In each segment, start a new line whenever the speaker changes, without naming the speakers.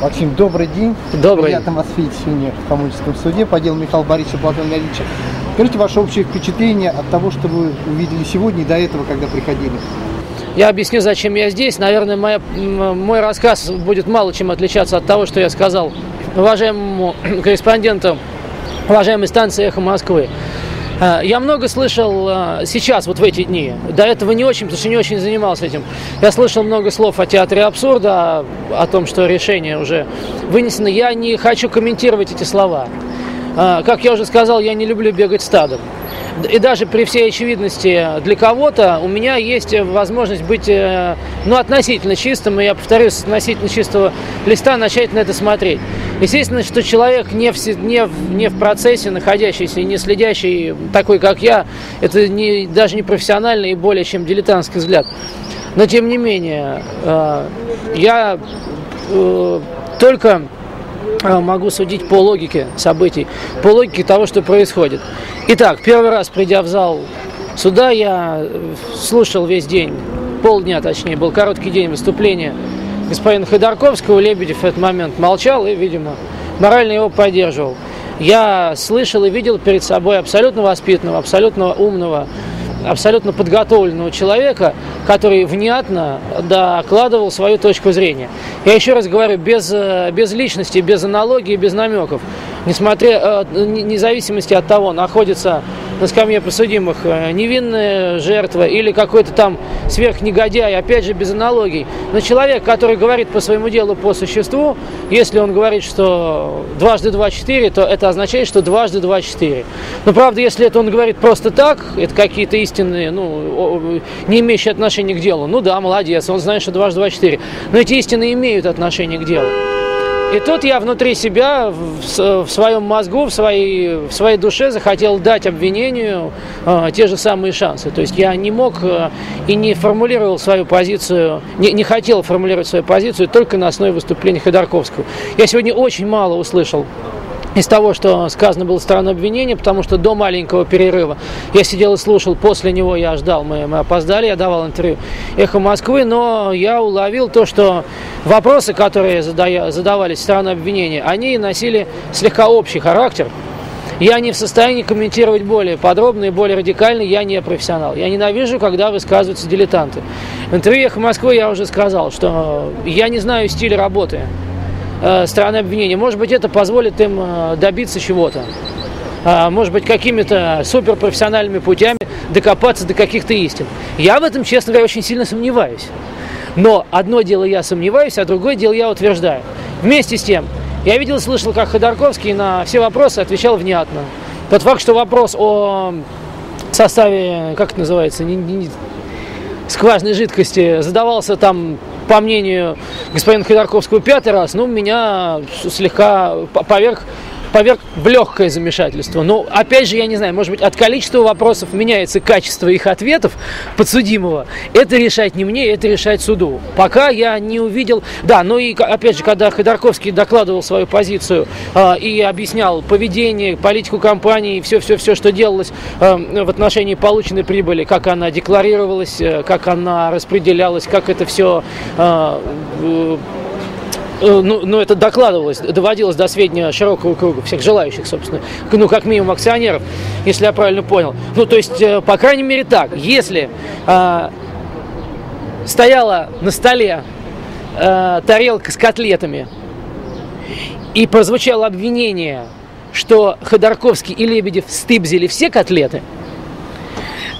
Максим, добрый день.
Добрый.
Приятно вас видеть сегодня в Камынском суде по делу Михаила Борисовича Платона Леонидовича. Скажите ваше общее впечатление от того, что вы увидели сегодня и до этого, когда приходили.
Я объясню, зачем я здесь. Наверное, мой рассказ будет мало чем отличаться от того, что я сказал уважаемому корреспонденту, уважаемой станции «Эхо Москвы». Я много слышал сейчас, вот в эти дни. До этого не очень, потому что не очень занимался этим. Я слышал много слов о театре абсурда, о том, что решение уже вынесено. Я не хочу комментировать эти слова. Как я уже сказал, я не люблю бегать стадом. И даже при всей очевидности для кого-то у меня есть возможность быть относительно чистым, и я повторюсь, с относительно чистого листа начать на это смотреть. Естественно, что человек не в процессе находящийся и не следящий, такой как я, это даже не профессиональный и более чем дилетантский взгляд. Но тем не менее, я только могу судить по логике событий, по логике того, что происходит. Итак, первый раз, придя в зал суда, я слушал весь день, полдня точнее, был короткий день выступления господина Ходорковского. Лебедев в этот момент молчал и, видимо, морально его поддерживал. Я слышал и видел перед собой абсолютно воспитанного, абсолютно умного, абсолютно подготовленного человека, который внятно докладывал свою точку зрения. Я еще раз говорю, без личности, без аналогии, без намеков. Вне зависимости от того, находится на скамье подсудимых невинная жертва или какой-то там сверхнегодяй, опять же без аналогий. Но человек, который говорит по своему делу, по существу, если он говорит, что дважды два 4, то это означает, что дважды два 4. Но правда, если это он говорит просто так, это какие-то истинные, не имеющие отношения к делу, ну да, молодец, он знает, что дважды два 4. Но эти истины имеют отношение к делу. И тут я внутри себя, в своем мозгу, в своей душе захотел дать обвинению те же самые шансы. То есть я не мог и не формулировал свою позицию, не хотел формулировать свою позицию только на основе выступления Ходорковского. Я сегодня очень мало услышал из того, что сказано было со стороны обвинения, потому что до маленького перерыва я сидел и слушал, после него я ждал, мы опоздали, я давал интервью «Эхо Москвы», но я уловил то, что вопросы, которые задавались со стороны обвинения, они носили слегка общий характер. Я не в состоянии комментировать более подробно и более радикально, я не профессионал. Я ненавижу, когда высказываются дилетанты. В интервью «Эхо Москвы» я уже сказал, что я не знаю стиля работы стороны обвинения. Может быть, это позволит им добиться чего-то. Может быть, какими-то суперпрофессиональными путями докопаться до каких-то истин. Я в этом, честно говоря, очень сильно сомневаюсь. Но одно дело я сомневаюсь, а другое дело я утверждаю. Вместе с тем, я видел и слышал, как Ходорковский на все вопросы отвечал внятно. Тот факт, что вопрос о составе, как это называется, скважинной жидкости задавался там, по мнению господина Ходорковского, 5-й раз, меня слегка поверг в легкое замешательство. Но, опять же, я не знаю, может быть, от количества вопросов меняется качество их ответов подсудимого. Это решать не мне, это решать суду. Пока я не увидел... Да, и, опять же, когда Ходорковский докладывал свою позицию и объяснял поведение, политику компании, все, что делалось в отношении полученной прибыли, как она декларировалась, как она распределялась, как это все... это докладывалось, доводилось до сведения широкого круга всех желающих, собственно, как минимум акционеров, если я правильно понял. То есть, по крайней мере так, если стояла на столе тарелка с котлетами и прозвучало обвинение, что Ходорковский и Лебедев стыбзили все котлеты,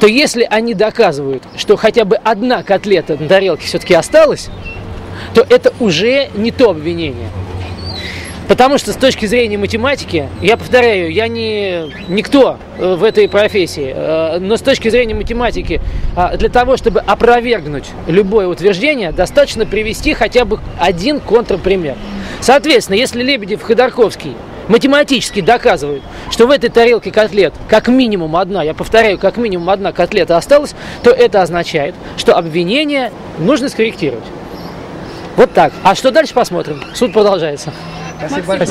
то если они доказывают, что хотя бы одна котлета на тарелке все-таки осталась, то это уже не то обвинение. Потому что с точки зрения математики, я повторяю, я никто в этой профессии, но с точки зрения математики, для того, чтобы опровергнуть любое утверждение, достаточно привести хотя бы один контрпример. Соответственно, если Лебедев и Ходорковский математически доказывают, что в этой тарелке котлет как минимум одна, я повторяю, как минимум одна котлета осталась, то это означает, что обвинение нужно скорректировать. Вот так. А что дальше, посмотрим. Суд продолжается.
Спасибо большое.